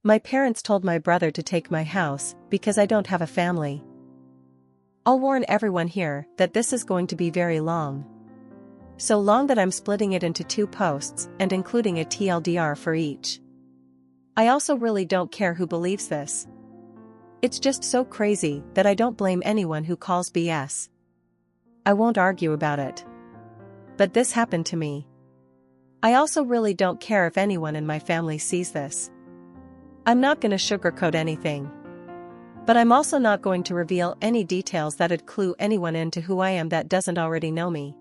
My parents told my brother to take my house because I don't have a family. I'll warn everyone here that this is going to be very long. So long that I'm splitting it into 2 posts and including a TLDR for each. I also really don't care who believes this. It's just so crazy that I don't blame anyone who calls BS. I won't argue about it. But this happened to me. I also really don't care if anyone in my family sees this. I'm not gonna sugarcoat anything. But I'm also not going to reveal any details that'd clue anyone into who I am that doesn't already know me.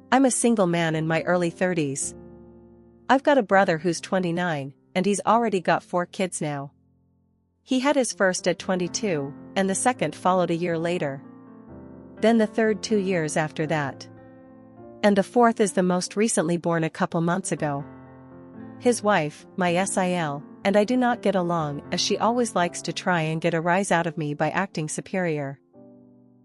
I'm a single man in my early 30s. I've got a brother who's 29, and he's already got 4 kids now. He had his first at 22, and the second followed a year later. Then the third 2 years after that. And the fourth is the most recently born a couple months ago. His wife, my SIL, and I do not get along, as she always likes to try and get a rise out of me by acting superior.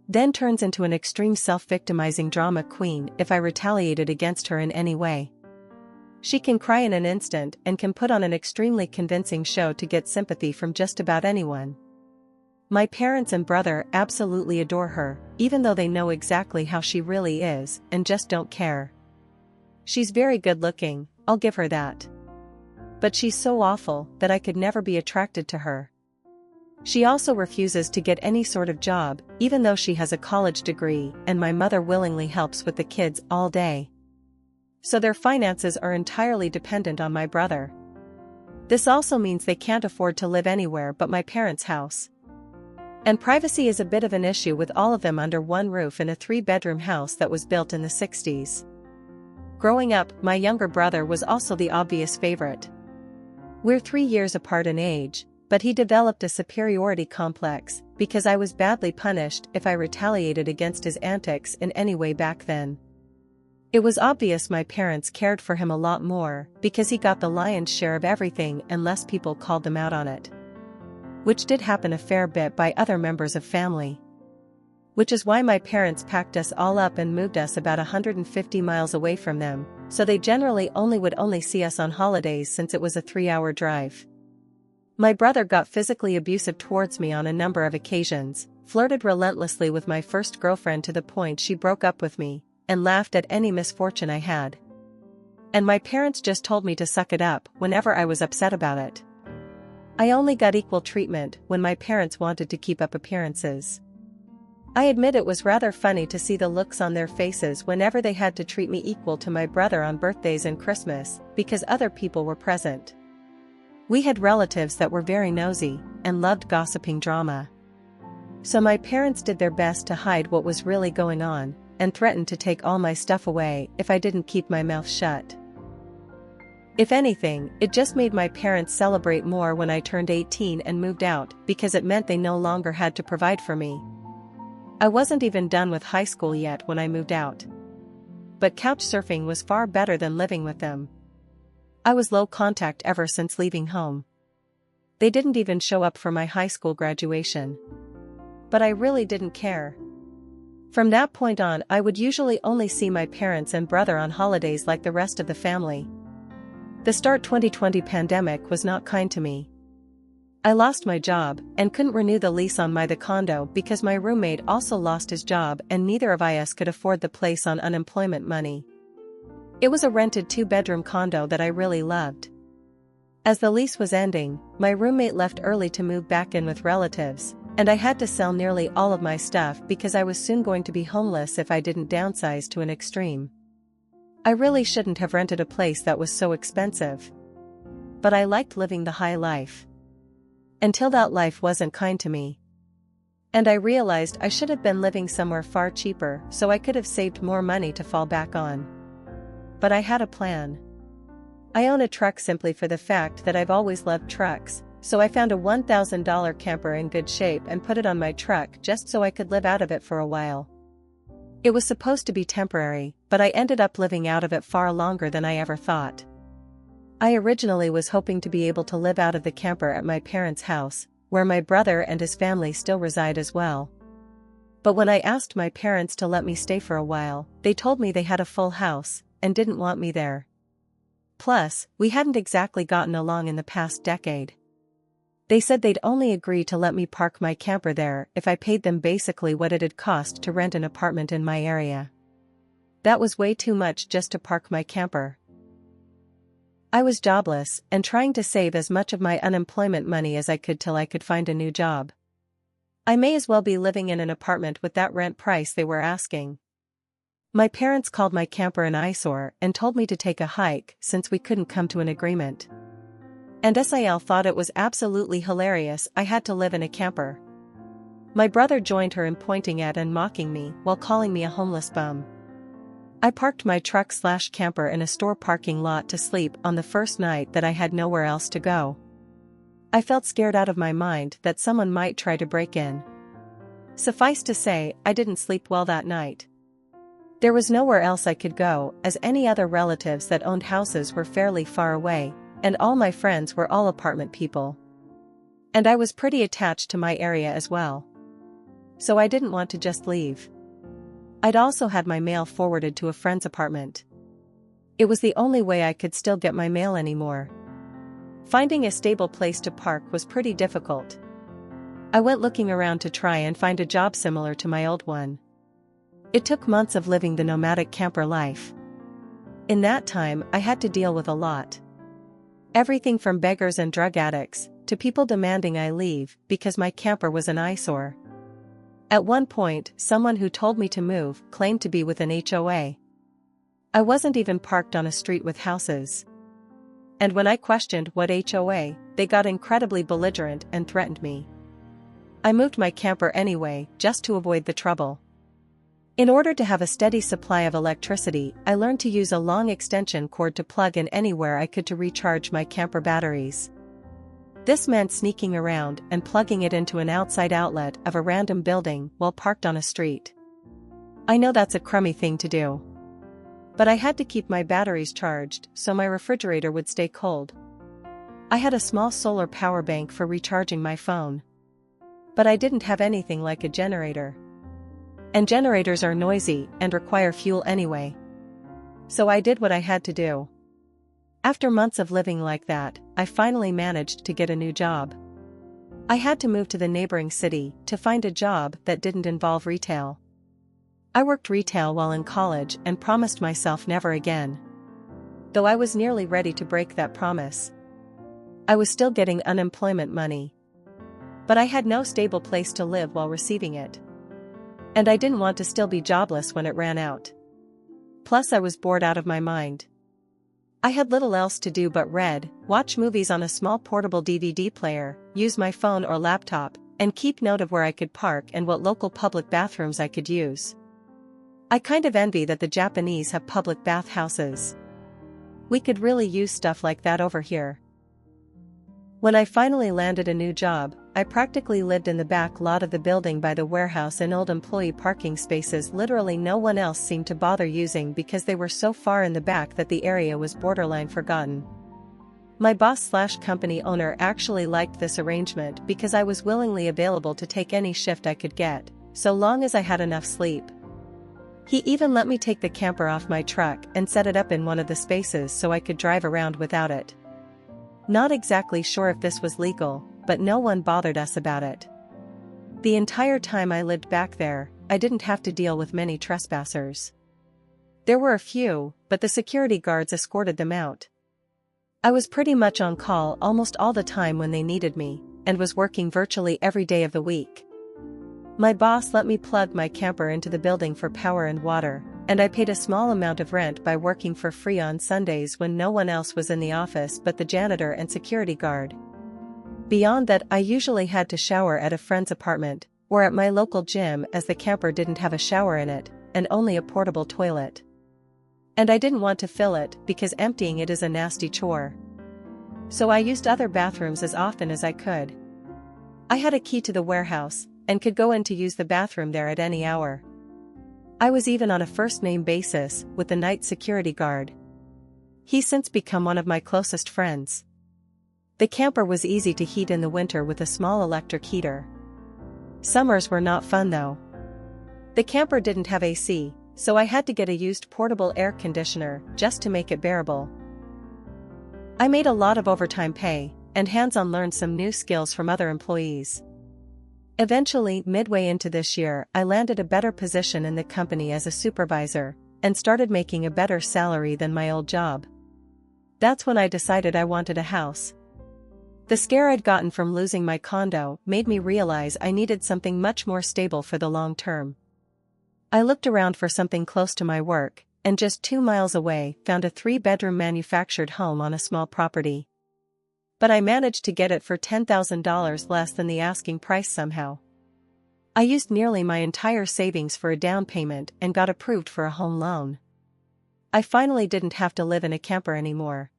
Then turns into an extreme self-victimizing drama queen if I retaliated against her in any way. She can cry in an instant and can put on an extremely convincing show to get sympathy from just about anyone. My parents and brother absolutely adore her, even though they know exactly how she really is and just don't care. She's very good looking, I'll give her that. But she's so awful that I could never be attracted to her. She also refuses to get any sort of job, even though she has a college degree, and my mother willingly helps with the kids all day. So their finances are entirely dependent on my brother. This also means they can't afford to live anywhere but my parents' house. And privacy is a bit of an issue with all of them under one roof in a 3-bedroom house that was built in the 60s. Growing up, my younger brother was also the obvious favorite. We're 3 years apart in age, but he developed a superiority complex because I was badly punished if I retaliated against his antics in any way back then. It was obvious my parents cared for him a lot more because he got the lion's share of everything and less people called them out on it. Which did happen a fair bit by other members of family. Which is why my parents packed us all up and moved us about 150 miles away from them, so they generally would only see us on holidays since it was a 3-hour drive. My brother got physically abusive towards me on a number of occasions, flirted relentlessly with my first girlfriend to the point she broke up with me, and laughed at any misfortune I had. And my parents just told me to suck it up whenever I was upset about it. I only got equal treatment when my parents wanted to keep up appearances. I admit it was rather funny to see the looks on their faces whenever they had to treat me equal to my brother on birthdays and Christmas, because other people were present. We had relatives that were very nosy, and loved gossiping drama. So my parents did their best to hide what was really going on, and threatened to take all my stuff away if I didn't keep my mouth shut. If anything, it just made my parents celebrate more when I turned 18 and moved out, because it meant they no longer had to provide for me. I wasn't even done with high school yet when I moved out. But couch surfing was far better than living with them. I was low contact ever since leaving home. They didn't even show up for my high school graduation. But I really didn't care. From that point on, I would usually only see my parents and brother on holidays like the rest of the family. The start 2020 pandemic was not kind to me. I lost my job, and couldn't renew the lease on the condo because my roommate also lost his job and neither of us could afford the place on unemployment money. It was a rented 2-bedroom condo that I really loved. As the lease was ending, my roommate left early to move back in with relatives, and I had to sell nearly all of my stuff because I was soon going to be homeless if I didn't downsize to an extreme. I really shouldn't have rented a place that was so expensive. But I liked living the high life. Until that life wasn't kind to me. And I realized I should have been living somewhere far cheaper so I could have saved more money to fall back on. But I had a plan. I own a truck simply for the fact that I've always loved trucks, so I found a $1,000 camper in good shape and put it on my truck just so I could live out of it for a while. It was supposed to be temporary, but I ended up living out of it far longer than I ever thought. I originally was hoping to be able to live out of the camper at my parents' house, where my brother and his family still reside as well. But when I asked my parents to let me stay for a while, they told me they had a full house, and didn't want me there. Plus, we hadn't exactly gotten along in the past decade. They said they'd only agree to let me park my camper there if I paid them basically what it'd cost to rent an apartment in my area. That was way too much just to park my camper. I was jobless and trying to save as much of my unemployment money as I could till I could find a new job. I may as well be living in an apartment with that rent price they were asking. My parents called my camper an eyesore and told me to take a hike since we couldn't come to an agreement. And SIL thought it was absolutely hilarious I had to live in a camper. My brother joined her in pointing at and mocking me while calling me a homeless bum. I parked my truck/camper in a store parking lot to sleep on the first night that I had nowhere else to go. I felt scared out of my mind that someone might try to break in. Suffice to say, I didn't sleep well that night. There was nowhere else I could go, as any other relatives that owned houses were fairly far away, and all my friends were all apartment people. And I was pretty attached to my area as well. So I didn't want to just leave. I'd also had my mail forwarded to a friend's apartment. It was the only way I could still get my mail anymore. Finding a stable place to park was pretty difficult. I went looking around to try and find a job similar to my old one. It took months of living the nomadic camper life. In that time, I had to deal with a lot. Everything from beggars and drug addicts, to people demanding I leave because my camper was an eyesore. At one point, someone who told me to move claimed to be with an HOA. I wasn't even parked on a street with houses. And when I questioned what HOA, they got incredibly belligerent and threatened me. I moved my camper anyway, just to avoid the trouble. In order to have a steady supply of electricity, I learned to use a long extension cord to plug in anywhere I could to recharge my camper batteries. This meant sneaking around and plugging it into an outside outlet of a random building while parked on a street. I know that's a crummy thing to do. But I had to keep my batteries charged so my refrigerator would stay cold. I had a small solar power bank for recharging my phone. But I didn't have anything like a generator. And generators are noisy and require fuel anyway. So I did what I had to do. After months of living like that, I finally managed to get a new job. I had to move to the neighboring city to find a job that didn't involve retail. I worked retail while in college and promised myself never again. Though I was nearly ready to break that promise. I was still getting unemployment money. But I had no stable place to live while receiving it. And I didn't want to still be jobless when it ran out. Plus I was bored out of my mind. I had little else to do but read, watch movies on a small portable DVD player, use my phone or laptop, and keep note of where I could park and what local public bathrooms I could use. I kind of envy that the Japanese have public bathhouses. We could really use stuff like that over here. When I finally landed a new job, I practically lived in the back lot of the building by the warehouse in old employee parking spaces literally no one else seemed to bother using because they were so far in the back that the area was borderline forgotten. My boss/company owner actually liked this arrangement because I was willingly available to take any shift I could get, so long as I had enough sleep. He even let me take the camper off my truck and set it up in one of the spaces so I could drive around without it. Not exactly sure if this was legal, but no one bothered us about it. The entire time I lived back there, I didn't have to deal with many trespassers. There were a few, but the security guards escorted them out. I was pretty much on call almost all the time when they needed me, and was working virtually every day of the week. My boss let me plug my camper into the building for power and water, and I paid a small amount of rent by working for free on Sundays when no one else was in the office but the janitor and security guard. Beyond that, I usually had to shower at a friend's apartment, or at my local gym as the camper didn't have a shower in it, and only a portable toilet. And I didn't want to fill it because emptying it is a nasty chore. So I used other bathrooms as often as I could. I had a key to the warehouse, and could go in to use the bathroom there at any hour. I was even on a first-name basis with the night security guard. He's since become one of my closest friends. The camper was easy to heat in the winter with a small electric heater. Summers were not fun though. The camper didn't have AC, so I had to get a used portable air conditioner just to make it bearable. I made a lot of overtime pay, and hands-on learn some new skills from other employees. Eventually, midway into this year, I landed a better position in the company as a supervisor, and started making a better salary than my old job. That's when I decided I wanted a house. The scare I'd gotten from losing my condo made me realize I needed something much more stable for the long term. I looked around for something close to my work, and just 2 miles away found a 3-bedroom manufactured home on a small property. But I managed to get it for $10,000 less than the asking price somehow. I used nearly my entire savings for a down payment and got approved for a home loan. I finally didn't have to live in a camper anymore.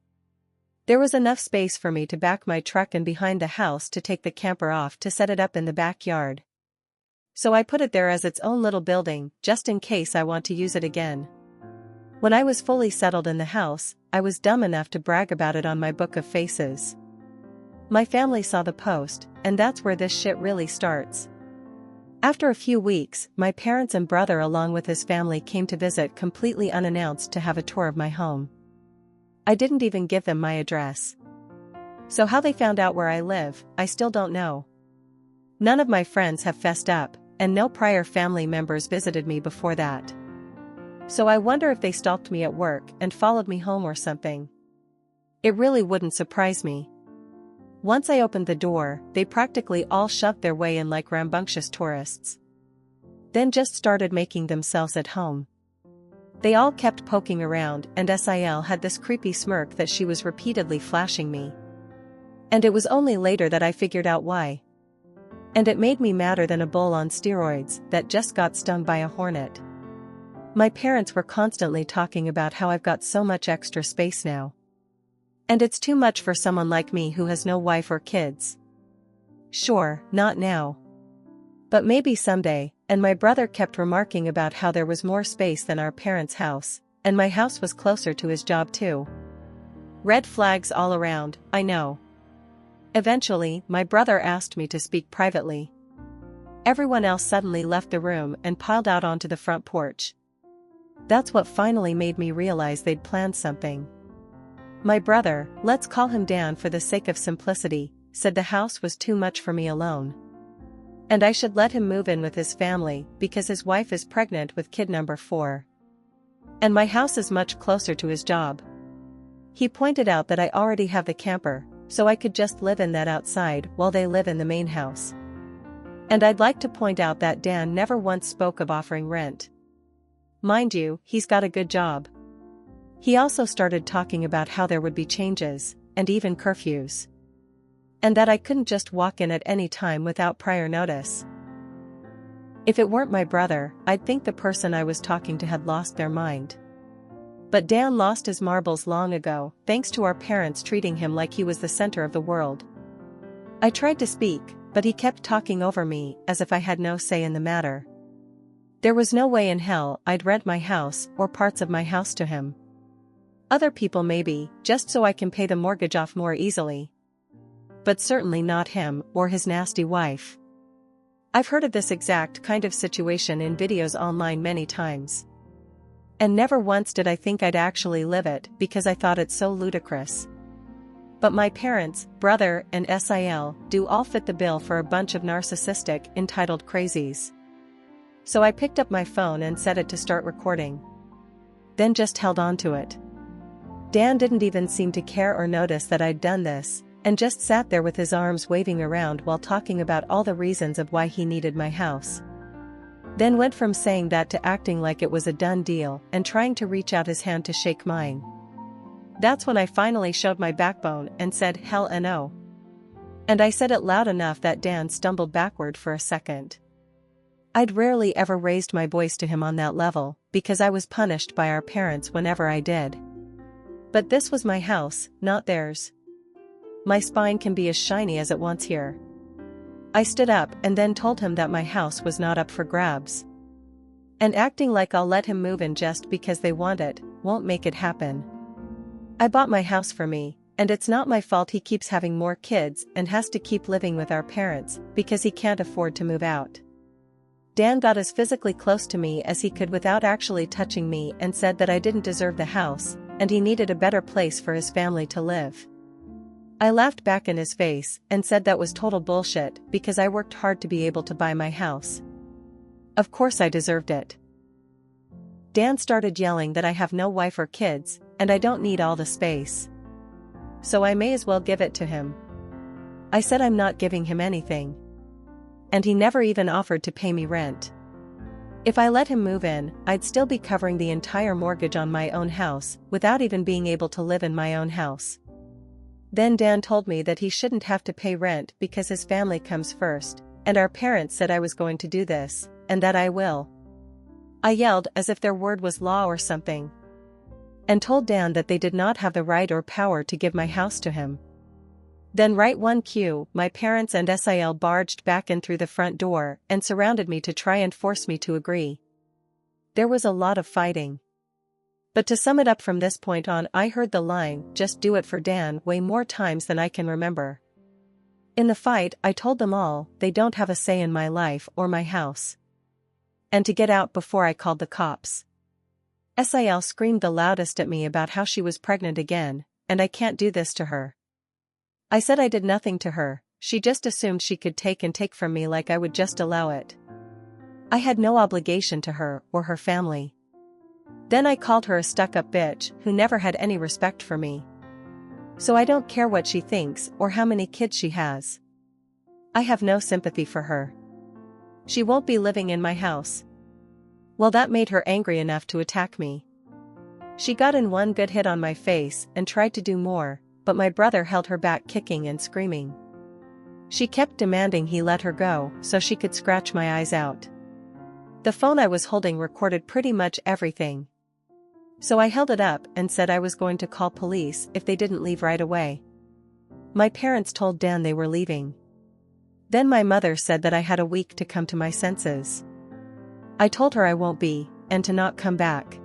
There was enough space for me to back my truck in behind the house to take the camper off to set it up in the backyard. So I put it there as its own little building, just in case I want to use it again. When I was fully settled in the house, I was dumb enough to brag about it on my book of faces. My family saw the post, and that's where this shit really starts. After a few weeks, my parents and brother along with his family came to visit completely unannounced to have a tour of my home. I didn't even give them my address. So how they found out where I live, I still don't know. None of my friends have fessed up, and no prior family members visited me before that. So I wonder if they stalked me at work and followed me home or something. It really wouldn't surprise me. Once I opened the door, they practically all shoved their way in like rambunctious tourists. Then just started making themselves at home. They all kept poking around, and Sil had this creepy smirk that she was repeatedly flashing me. And it was only later that I figured out why. And it made me madder than a bull on steroids that just got stung by a hornet. My parents were constantly talking about how I've got so much extra space now. And it's too much for someone like me who has no wife or kids. Sure, not now. But maybe someday, and my brother kept remarking about how there was more space than our parents' house, and my house was closer to his job too. Red flags all around, I know. Eventually, my brother asked me to speak privately. Everyone else suddenly left the room and piled out onto the front porch. That's what finally made me realize they'd planned something. My brother, let's call him Dan for the sake of simplicity, said the house was too much for me alone. And I should let him move in with his family because his wife is pregnant with kid number 4. And my house is much closer to his job. He pointed out that I already have the camper, so I could just live in that outside while they live in the main house. And I'd like to point out that Dan never once spoke of offering rent. Mind you, he's got a good job. He also started talking about how there would be changes, and even curfews. And that I couldn't just walk in at any time without prior notice. If it weren't my brother, I'd think the person I was talking to had lost their mind. But Dan lost his marbles long ago, thanks to our parents treating him like he was the center of the world. I tried to speak, but he kept talking over me as if I had no say in the matter. There was no way in hell I'd rent my house or parts of my house to him. Other people maybe, just so I can pay the mortgage off more easily. But certainly not him or his nasty wife. I've heard of this exact kind of situation in videos online many times. And never once did I think I'd actually live it because I thought it so ludicrous. But my parents, brother, and Sil do all fit the bill for a bunch of narcissistic, entitled crazies. So I picked up my phone and set it to start recording. Then just held on to it. Dan didn't even seem to care or notice that I'd done this, and just sat there with his arms waving around while talking about all the reasons of why he needed my house. Then went from saying that to acting like it was a done deal and trying to reach out his hand to shake mine. That's when I finally showed my backbone and said hell no. And I said it loud enough that Dan stumbled backward for a second. I'd rarely ever raised my voice to him on that level, because I was punished by our parents whenever I did. But this was my house, not theirs. My spine can be as shiny as it wants here. I stood up and then told him that my house was not up for grabs. And acting like I'll let him move in just because they want it, won't make it happen. I bought my house for me, and it's not my fault he keeps having more kids and has to keep living with our parents because he can't afford to move out. Dan got as physically close to me as he could without actually touching me and said that I didn't deserve the house, and he needed a better place for his family to live. I laughed back in his face and said that was total bullshit because I worked hard to be able to buy my house. Of course I deserved it. Dan started yelling that I have no wife or kids, and I don't need all the space. So I may as well give it to him. I said I'm not giving him anything. And he never even offered to pay me rent. If I let him move in, I'd still be covering the entire mortgage on my own house, without even being able to live in my own house. Then Dan told me that he shouldn't have to pay rent because his family comes first, and our parents said I was going to do this, and that I will. I yelled as if their word was law or something, and told Dan that they did not have the right or power to give my house to him. Then right one cue, my parents and SIL barged back in through the front door and surrounded me to try and force me to agree. There was a lot of fighting. But to sum it up, from this point on I heard the line, "Just do it for Dan," way more times than I can remember. In the fight I told them all they don't have a say in my life or my house, and to get out before I called the cops. SIL screamed the loudest at me about how she was pregnant again, and I can't do this to her. I said I did nothing to her, she just assumed she could take from me like I would just allow it. I had no obligation to her or her family. Then I called her a stuck-up bitch who never had any respect for me. So I don't care what she thinks or how many kids she has. I have no sympathy for her. She won't be living in my house. Well, that made her angry enough to attack me. She got in one good hit on my face and tried to do more, but my brother held her back, kicking and screaming. She kept demanding he let her go so she could scratch my eyes out. The phone I was holding recorded pretty much everything. So I held it up and said I was going to call police if they didn't leave right away. My parents told Dan they were leaving. Then my mother said that I had a week to come to my senses. I told her I won't be, and to not come back.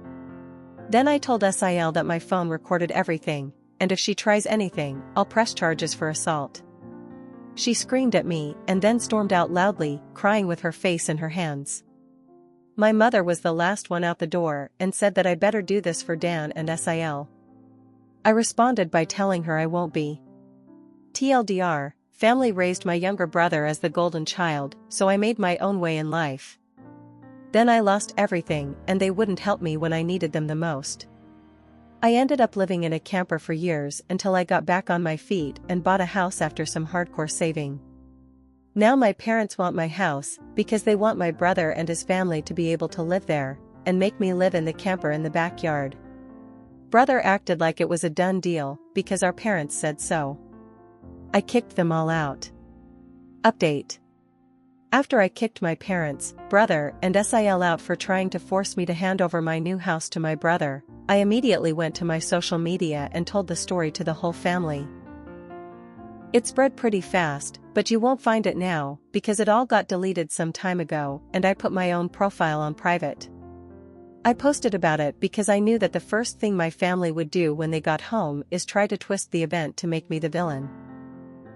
Then I told SIL that my phone recorded everything, and if she tries anything, I'll press charges for assault. She screamed at me and then stormed out loudly, crying with her face in her hands. My mother was the last one out the door and said that I'd better do this for Dan and SIL. I responded by telling her I won't be. TLDR, family raised my younger brother as the golden child, so I made my own way in life. Then I lost everything and they wouldn't help me when I needed them the most. I ended up living in a camper for years until I got back on my feet and bought a house after some hardcore saving. Now my parents want my house because they want my brother and his family to be able to live there, and make me live in the camper in the backyard. Brother acted like it was a done deal because our parents said so. I kicked them all out. Update. After I kicked my parents, brother, and SIL out for trying to force me to hand over my new house to my brother, I immediately went to my social media and told the story to the whole family. It spread pretty fast, but you won't find it now, because it all got deleted some time ago, and I put my own profile on private. I posted about it because I knew that the first thing my family would do when they got home is try to twist the event to make me the villain.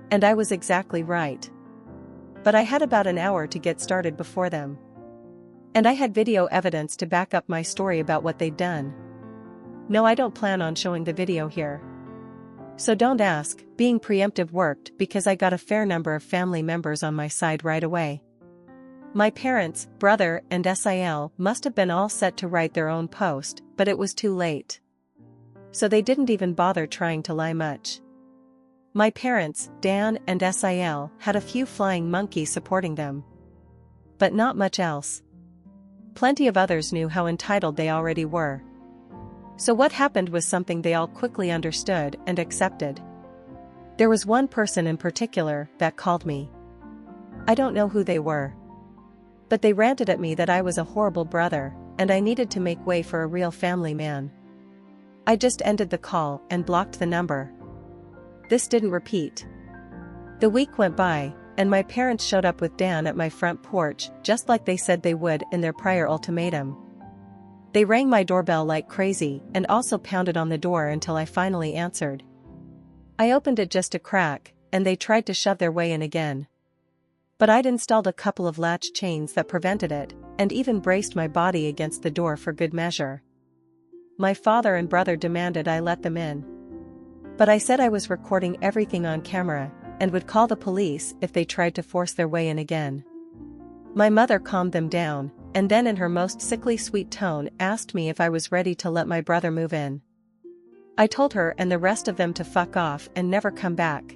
And I was exactly right. But I had about an hour to get started before them. And I had video evidence to back up my story about what they'd done. No, I don't plan on showing the video here. So don't ask, being preemptive worked because I got a fair number of family members on my side right away. My parents, brother, and SIL must have been all set to write their own post, but it was too late. So they didn't even bother trying to lie much. My parents, Dan and SIL, had a few flying monkeys supporting them. But not much else. Plenty of others knew how entitled they already were. So what happened was something they all quickly understood and accepted. There was one person in particular that called me. I don't know who they were. But they ranted at me that I was a horrible brother, and I needed to make way for a real family man. I just ended the call and blocked the number. This didn't repeat. The week went by, and my parents showed up with Dan at my front porch, just like they said they would in their prior ultimatum. They rang my doorbell like crazy and also pounded on the door until I finally answered. I opened it just a crack, and they tried to shove their way in again. But I'd installed a couple of latch chains that prevented it, and even braced my body against the door for good measure. My father and brother demanded I let them in. But I said I was recording everything on camera, and would call the police if they tried to force their way in again. My mother calmed them down, and then in her most sickly sweet tone asked me if I was ready to let my brother move in. I told her and the rest of them to fuck off and never come back.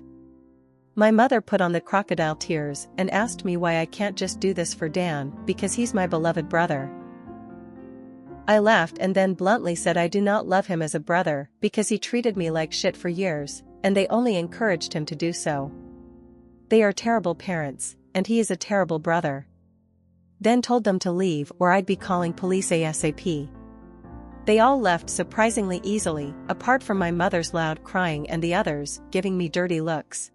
My mother put on the crocodile tears and asked me why I can't just do this for Dan because he's my beloved brother. I laughed and then bluntly said I do not love him as a brother because he treated me like shit for years, and they only encouraged him to do so. They are terrible parents, and he is a terrible brother. Then told them to leave or I'd be calling police ASAP. They all left surprisingly easily, apart from my mother's loud crying and the others giving me dirty looks.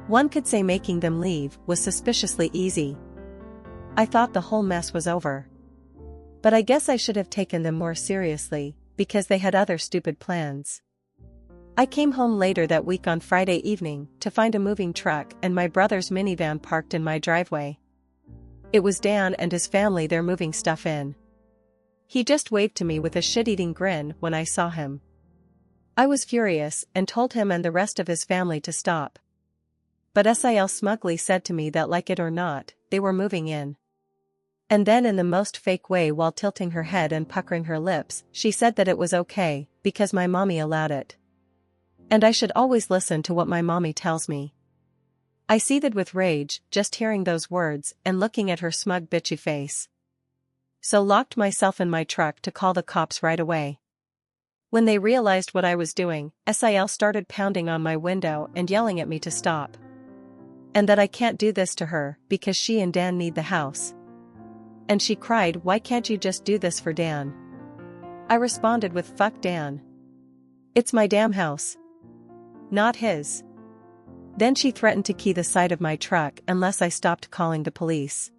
One could say making them leave was suspiciously easy. I thought the whole mess was over. But I guess I should have taken them more seriously, because they had other stupid plans. I came home later that week on Friday evening to find a moving truck and my brother's minivan parked in my driveway. It was Dan and his family there moving stuff in. He just waved to me with a shit-eating grin when I saw him. I was furious and told him and the rest of his family to stop. But SIL smugly said to me that like it or not, they were moving in. And then in the most fake way while tilting her head and puckering her lips, she said that it was okay, because my mommy allowed it. And I should always listen to what my mommy tells me. I seethed with rage, just hearing those words and looking at her smug bitchy face. So locked myself in my truck to call the cops right away. When they realized what I was doing, SIL started pounding on my window and yelling at me to stop. And that I can't do this to her because she and Dan need the house. And she cried, "Why can't you just do this for Dan?" I responded with, "Fuck Dan. It's my damn house. Not his." Then she threatened to key the side of my truck unless I stopped calling the police.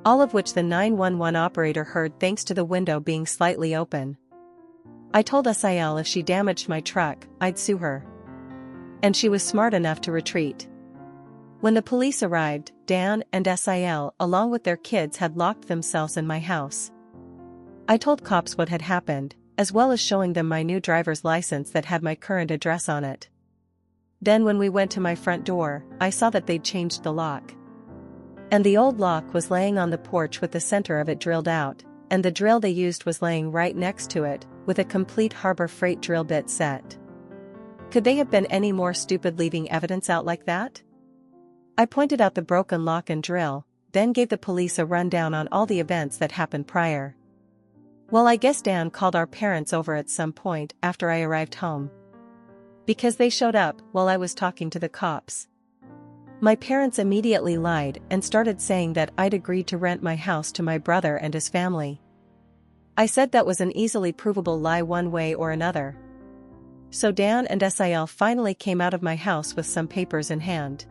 All of which the 911 operator heard thanks to the window being slightly open. I told SIL if she damaged my truck, I'd sue her. And she was smart enough to retreat. When the police arrived, Dan and SIL along with their kids had locked themselves in my house. I told cops what had happened, as well as showing them my new driver's license that had my current address on it. Then when we went to my front door, I saw that they'd changed the lock. And the old lock was laying on the porch with the center of it drilled out, and the drill they used was laying right next to it, with a complete Harbor Freight drill bit set. Could they have been any more stupid leaving evidence out like that? I pointed out the broken lock and drill, then gave the police a rundown on all the events that happened prior. Well, I guess Dan called our parents over at some point after I arrived home. Because they showed up while I was talking to the cops. My parents immediately lied and started saying that I'd agreed to rent my house to my brother and his family. I said that was an easily provable lie one way or another. So Dan and SIL finally came out of my house with some papers in hand.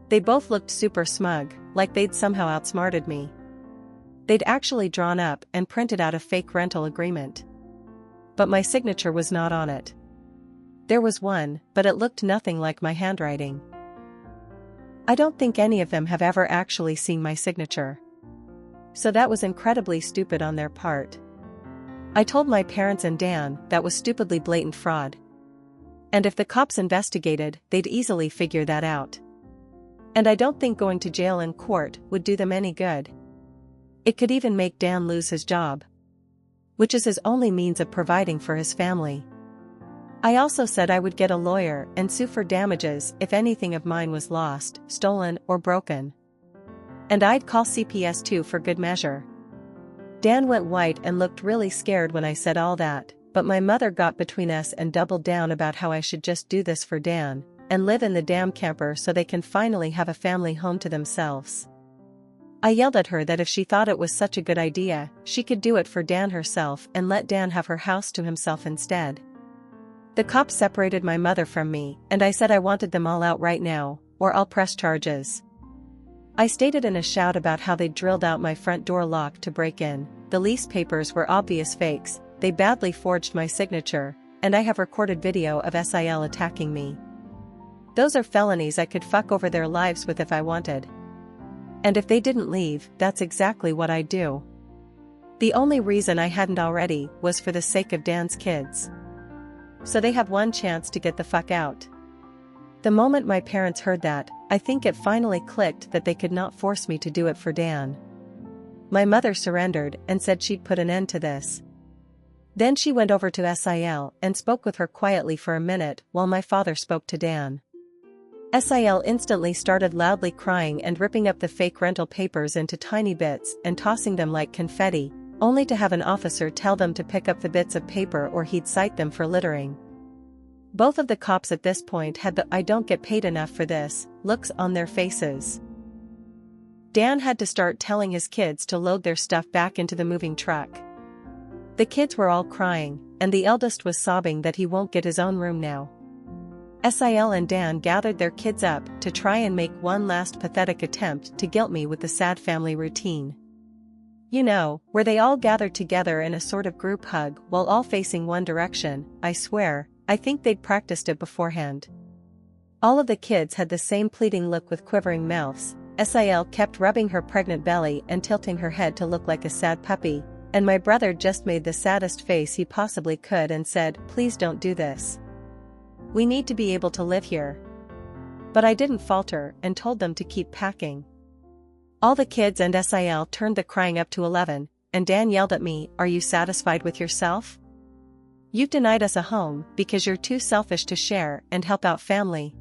They both looked super smug, like they'd somehow outsmarted me. They'd actually drawn up and printed out a fake rental agreement. But my signature was not on it. There was one, but it looked nothing like my handwriting. I don't think any of them have ever actually seen my signature. So that was incredibly stupid on their part. I told my parents and Dan that was stupidly blatant fraud. And if the cops investigated, they'd easily figure that out. And I don't think going to jail in court would do them any good. It could even make Dan lose his job, which is his only means of providing for his family. I also said I would get a lawyer and sue for damages if anything of mine was lost, stolen, or broken. And I'd call CPS too for good measure. Dan went white and looked really scared when I said all that, but my mother got between us and doubled down about how I should just do this for Dan, and live in the damn camper so they can finally have a family home to themselves. I yelled at her that if she thought it was such a good idea, she could do it for Dan herself and let Dan have her house to himself instead. The cops separated my mother from me, and I said I wanted them all out right now, or I'll press charges. I stated in a shout about how they drilled out my front door lock to break in, the lease papers were obvious fakes, they badly forged my signature, and I have recorded video of SIL attacking me. Those are felonies I could fuck over their lives with if I wanted. And if they didn't leave, that's exactly what I'd do. The only reason I hadn't already was for the sake of Dan's kids. so they have one chance to get the fuck out. The moment my parents heard that, I think it finally clicked that they could not force me to do it for Dan. My mother surrendered and said she'd put an end to this. Then she went over to Sil and spoke with her quietly for a minute while my father spoke to Dan. Sil instantly started loudly crying and ripping up the fake rental papers into tiny bits and tossing them like confetti, only to have an officer tell them to pick up the bits of paper or he'd cite them for littering. Both of the cops at this point had the "I don't get paid enough for this" looks on their faces. Dan had to start telling his kids to load their stuff back into the moving truck. The kids were all crying, and the eldest was sobbing that he won't get his own room now. Sil and Dan gathered their kids up to try and make one last pathetic attempt to guilt me with the sad family routine. You know, where they all gathered together in a sort of group hug while all facing one direction. I swear, I think they'd practiced it beforehand. All of the kids had the same pleading look with quivering mouths. Sil kept rubbing her pregnant belly and tilting her head to look like a sad puppy, and my brother just made the saddest face he possibly could and said, "Please don't do this. We need to be able to live here." But I didn't falter and told them to keep packing. All the kids and Sil turned the crying up to 11, and Dan yelled at me, "Are you satisfied with yourself? You've denied us a home because you're too selfish to share and help out family."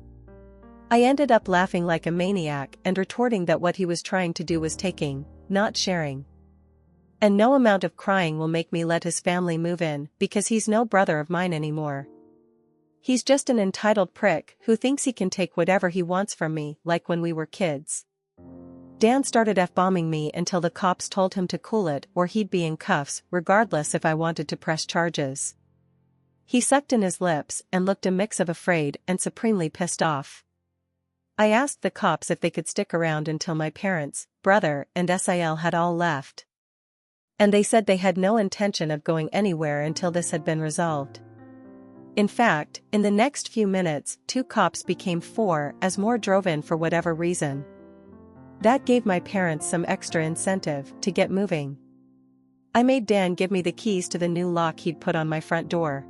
I ended up laughing like a maniac and retorting that what he was trying to do was taking, not sharing. And no amount of crying will make me let his family move in because he's no brother of mine anymore. He's just an entitled prick who thinks he can take whatever he wants from me, like when we were kids. Dan started F-bombing me until the cops told him to cool it or he'd be in cuffs regardless if I wanted to press charges. He sucked in his lips and looked a mix of afraid and supremely pissed off. I asked the cops if they could stick around until my parents, brother, and Sil had all left. And they said they had no intention of going anywhere until this had been resolved. In fact, in the next few minutes, 2 cops became 4 as more drove in for whatever reason. That gave my parents some extra incentive to get moving. I made Dan give me the keys to the new lock he'd put on my front door.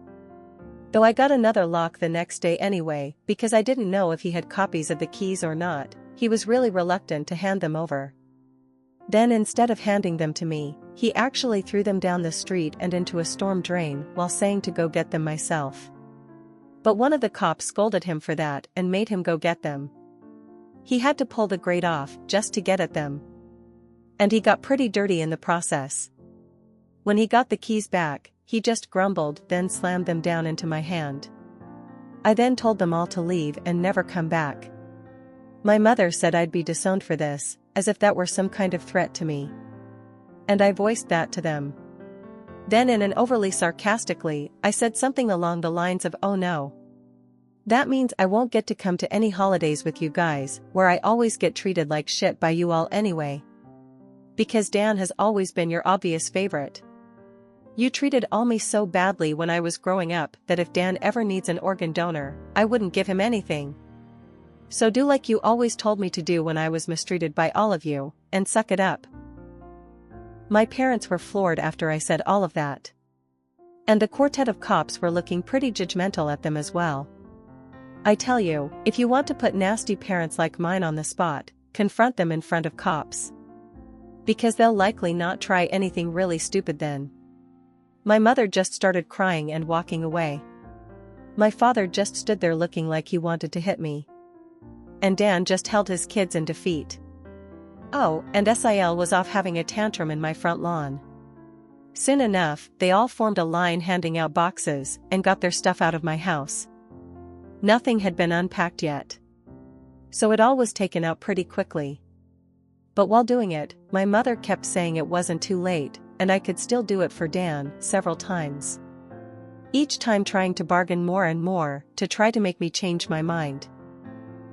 Though I got another lock the next day anyway, because I didn't know if he had copies of the keys or not, he was really reluctant to hand them over. Then instead of handing them to me, he actually threw them down the street and into a storm drain while saying to go get them myself. But one of the cops scolded him for that and made him go get them. He had to pull the grate off just to get at them. And he got pretty dirty in the process. When he got the keys back, he just grumbled, then slammed them down into my hand. I then told them all to leave and never come back. My mother said I'd be disowned for this, as if that were some kind of threat to me. And I voiced that to them. Then in an overly sarcastically, I said something along the lines of, "Oh no. That means I won't get to come to any holidays with you guys, where I always get treated like shit by you all anyway. Because Dan has always been your obvious favorite. You treated all me so badly when I was growing up that if Dan ever needs an organ donor, I wouldn't give him anything. So do like you always told me to do when I was mistreated by all of you, and suck it up." My parents were floored after I said all of that. And the quartet of cops were looking pretty judgmental at them as well. I tell you, if you want to put nasty parents like mine on the spot, confront them in front of cops. Because they'll likely not try anything really stupid then. My mother just started crying and walking away. My father just stood there looking like he wanted to hit me. And Dan just held his kids in defeat. Oh, and Sil was off having a tantrum in my front lawn. Soon enough, they all formed a line handing out boxes and got their stuff out of my house. Nothing had been unpacked yet. So it all was taken out pretty quickly. But while doing it, my mother kept saying it wasn't too late, and I could still do it for Dan, several times. Each time trying to bargain more and more, to try to make me change my mind.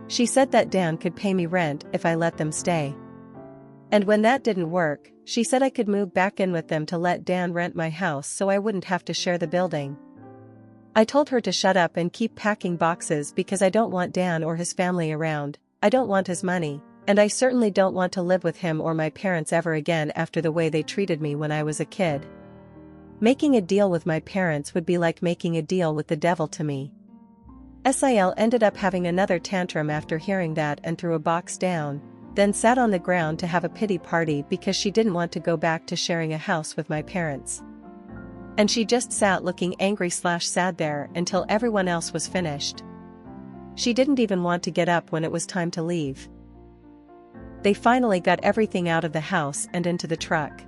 She said that Dan could pay me rent if I let them stay. And when that didn't work, she said I could move back in with them to let Dan rent my house so I wouldn't have to share the building. I told her to shut up and keep packing boxes because I don't want Dan or his family around, I don't want his money, and I certainly don't want to live with him or my parents ever again after the way they treated me when I was a kid. Making a deal with my parents would be like making a deal with the devil to me. Sil ended up having another tantrum after hearing that and threw a box down, then sat on the ground to have a pity party because she didn't want to go back to sharing a house with my parents. And she just sat looking angry/sad there until everyone else was finished. She didn't even want to get up when it was time to leave. They finally got everything out of the house and into the truck.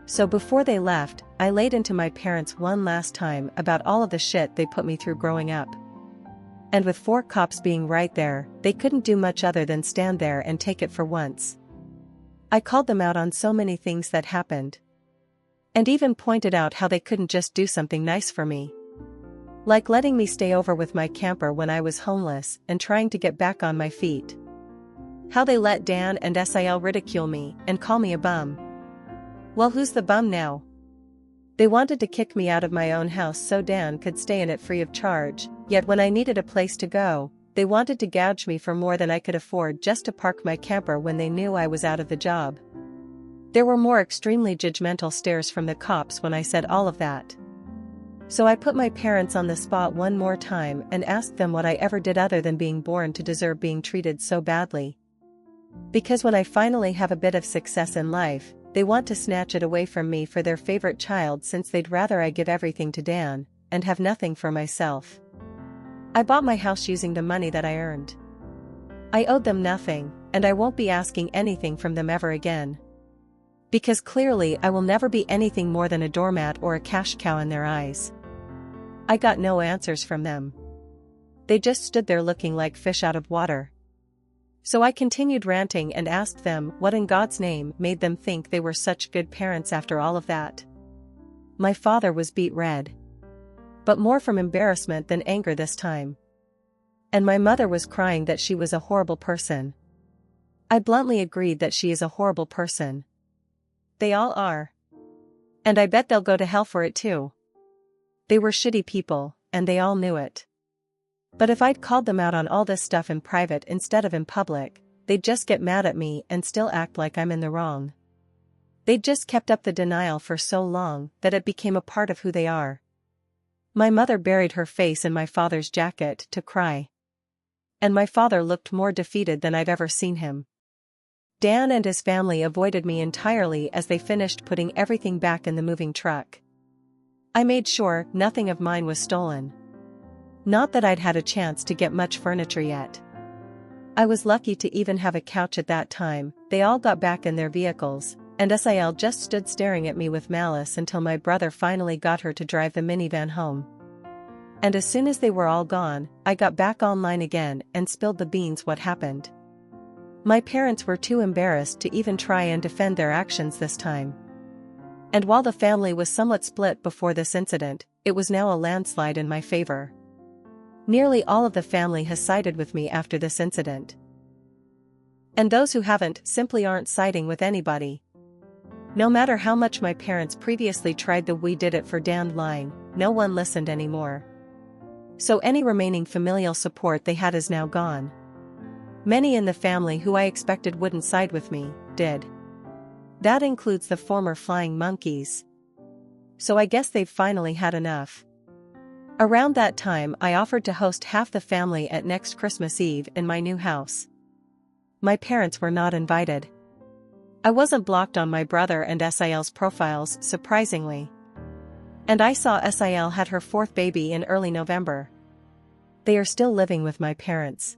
So before they left, I laid into my parents one last time about all of the shit they put me through growing up. And with 4 cops being right there, they couldn't do much other than stand there and take it for once. I called them out on so many things that happened. And even pointed out how they couldn't just do something nice for me. Like letting me stay over with my camper when I was homeless and trying to get back on my feet. How they let Dan and Sil ridicule me and call me a bum. Well, who's the bum now? They wanted to kick me out of my own house so Dan could stay in it free of charge, yet when I needed a place to go, they wanted to gouge me for more than I could afford just to park my camper when they knew I was out of the job. There were more extremely judgmental stares from the cops when I said all of that. So I put my parents on the spot one more time and asked them what I ever did other than being born to deserve being treated so badly. Because when I finally have a bit of success in life, they want to snatch it away from me for their favorite child since they'd rather I give everything to Dan, and have nothing for myself. I bought my house using the money that I earned. I owed them nothing, and I won't be asking anything from them ever again. Because clearly I will never be anything more than a doormat or a cash cow in their eyes. I got no answers from them. They just stood there looking like fish out of water. So I continued ranting and asked them what in God's name made them think they were such good parents after all of that. My father was beet red. But more from embarrassment than anger this time. And my mother was crying that she was a horrible person. I bluntly agreed that she is a horrible person. They all are. And I bet they'll go to hell for it too. They were shitty people, and they all knew it. But if I'd called them out on all this stuff in private instead of in public, they'd just get mad at me and still act like I'm in the wrong. They'd just kept up the denial for so long that it became a part of who they are. My mother buried her face in my father's jacket to cry. And my father looked more defeated than I've ever seen him. Dan and his family avoided me entirely as they finished putting everything back in the moving truck. I made sure nothing of mine was stolen. Not that I'd had a chance to get much furniture yet. I was lucky to even have a couch at that time. They all got back in their vehicles, and Sil just stood staring at me with malice until my brother finally got her to drive the minivan home. And as soon as they were all gone, I got back online again and spilled the beans what happened. My parents were too embarrassed to even try and defend their actions this time. And while the family was somewhat split before this incident, it was now a landslide in my favor. Nearly all of the family has sided with me after this incident. And those who haven't simply aren't siding with anybody. No matter how much my parents previously tried the "we did it for Dan" line, no one listened anymore. So any remaining familial support they had is now gone. Many in the family who I expected wouldn't side with me, did. That includes the former flying monkeys. So I guess they've finally had enough. Around that time I offered to host half the family at next Christmas Eve in my new house. My parents were not invited. I wasn't blocked on my brother and Sil's profiles, surprisingly. And I saw Sil had her 4th baby in early November. They are still living with my parents.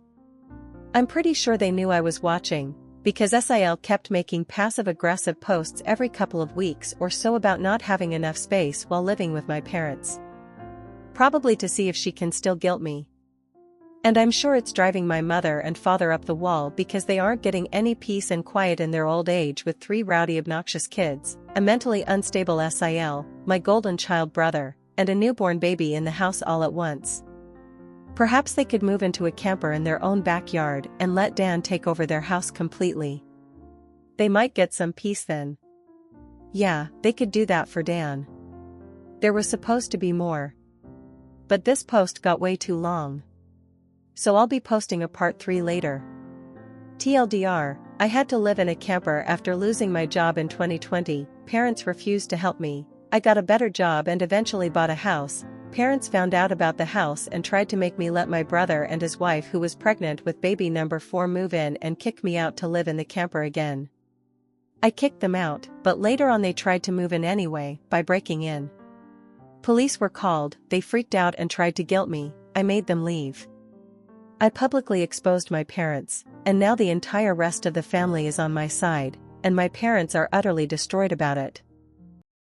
I'm pretty sure they knew I was watching, because Sil kept making passive-aggressive posts every couple of weeks or so about not having enough space while living with my parents. Probably to see if she can still guilt me. And I'm sure it's driving my mother and father up the wall because they aren't getting any peace and quiet in their old age with 3 rowdy obnoxious kids, a mentally unstable Sil, my golden child brother, and a newborn baby in the house all at once. Perhaps they could move into a camper in their own backyard and let Dan take over their house completely. They might get some peace then. Yeah, they could do that for Dan. There was supposed to be more. But this post got way too long. So I'll be posting a part 3 later. TLDR, I had to live in a camper after losing my job in 2020, parents refused to help me, I got a better job and eventually bought a house. Parents found out about the house and tried to make me let my brother and his wife, who was pregnant with baby number 4, move in and kick me out to live in the camper again. I kicked them out, but later on they tried to move in anyway, by breaking in. Police were called, they freaked out and tried to guilt me. I made them leave. I publicly exposed my parents, and now the entire rest of the family is on my side, and my parents are utterly destroyed about it.